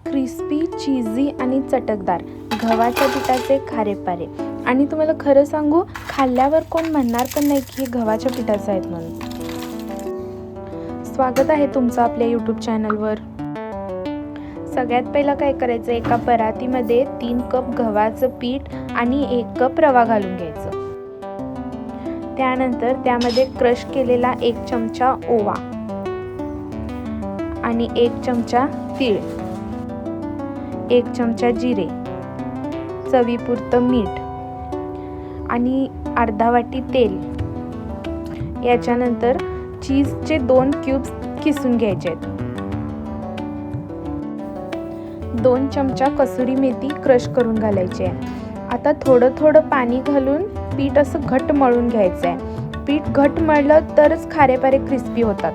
Crispy, चीझी आणि चटकदार गव्हाच्या पिठाचे खारेपारे. आणि तुम्हाला खरं सांगू, खाल्ल्यावर कोण म्हणणार पण नाही की हे गव्हाच्या पिठाचे आहेत म्हणून. स्वागत आहे तुमचं आपल्या यूट्यूब चॅनलवर. सगळ्यात पहिला काय करायचं, एका परातीमध्ये 3 कप गव्हाचं पीठ आणि 1 कप रवा घालून घ्यायचं. त्यानंतर त्यामध्ये क्रश केलेला 1 चमचा ओवा आणि 1 चमचा तीळ, 1 चमचा जिरे, चवीपुरतं मीठ आणि अर्धा वाटी तेल. याच्यानंतर चीजचे 2 क्यूब्स किसून घ्यायचे आहेत. 2 चमचा कसुरी मेथी क्रश करून घालायची आहे. आता थोडं थोडं पाणी घालून पीठ असं घट्ट मळून घ्यायचं आहे. पीठ घट्ट मळलं तरच खारेपारे क्रिस्पी होतात.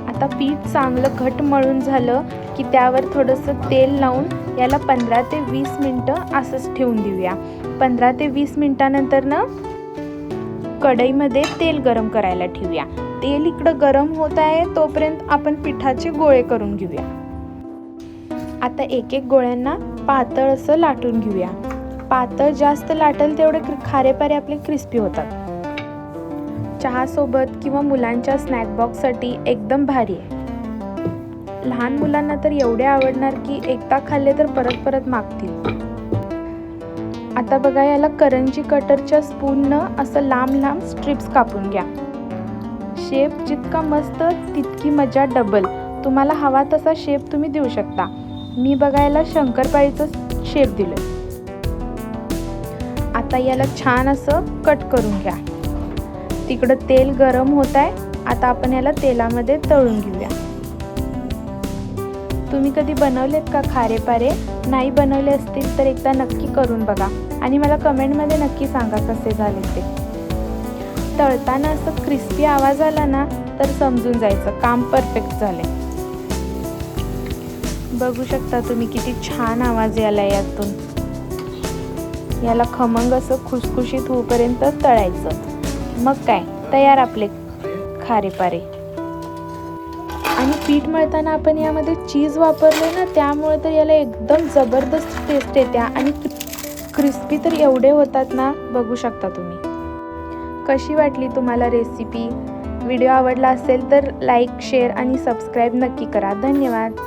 आता पीठ चांगलं घट्ट मळून झालं की त्यावर थोडंसं तेल लावून याला 15 ते 20 मिनटं असंच ठेवून देऊया. 15 ते 20 मिनटानंतर ना कढईमध्ये तेल गरम करायला ठेवूया. तेल इकडं गरम होत आहे तोपर्यंत आपण पिठाचे गोळे करून घेऊया. आता एक एक गोळ्यांना पातळ असं लाटून घेऊया. पातळ जास्त लाटेल तेवढे खारेपारे आपले क्रिस्पी होतात. चहासोबत किंवा मुलांच्या स्नॅक बॉक्ससाठी एकदम भारी आहे. लहान मुलांना तर एवढे आवडणार की एकदा खाल्ले तर परत परत मागतील. आता बघा, याला करंजी कटरच्या स्पूननं असं लांब लांब स्ट्रिप्स कापून घ्या. शेप जितका मस्त तितकी मजा डबल. तुम्हाला हवा तसा शेप तुम्ही देऊ शकता. मी बघायला शंकरपाळीचं शेप दिलं. आता याला छान असं कट करून घ्या. तिकडं तेल गरम होत आहे. आता आपण याला तेलामध्ये तळून घेऊया. तुम्ही कधी बनवलेत का खारेपारे? नाही बनवले असतील तर एकदा नक्की करून बघा आणि मला कमेंटमध्ये नक्की सांगा कसे झाले ते. तळताना असं क्रिस्पी आवाज आला ना तर समजून जायचं काम परफेक्ट झाले. बघू शकता तुम्ही किती छान आवाज याला यातून. याला खमंग असं खुसखुशीत होईपर्यंत तळायचं. मग काय, तयार आपले खारेपारे. आणि पीठ मळताना आपण यामध्ये चीज वापरले ना, त्यामुळे तर याला एकदम जबरदस्त टेस्ट येते आणि क्रिस्पी तर एवढे होतात ना, बघू शकता तुम्ही. कशी वाटली तुम्हाला रेसिपी? व्हिडिओ आवडला असेल तर लाईक, शेअर आणि सबस्क्राईब नक्की करा. धन्यवाद.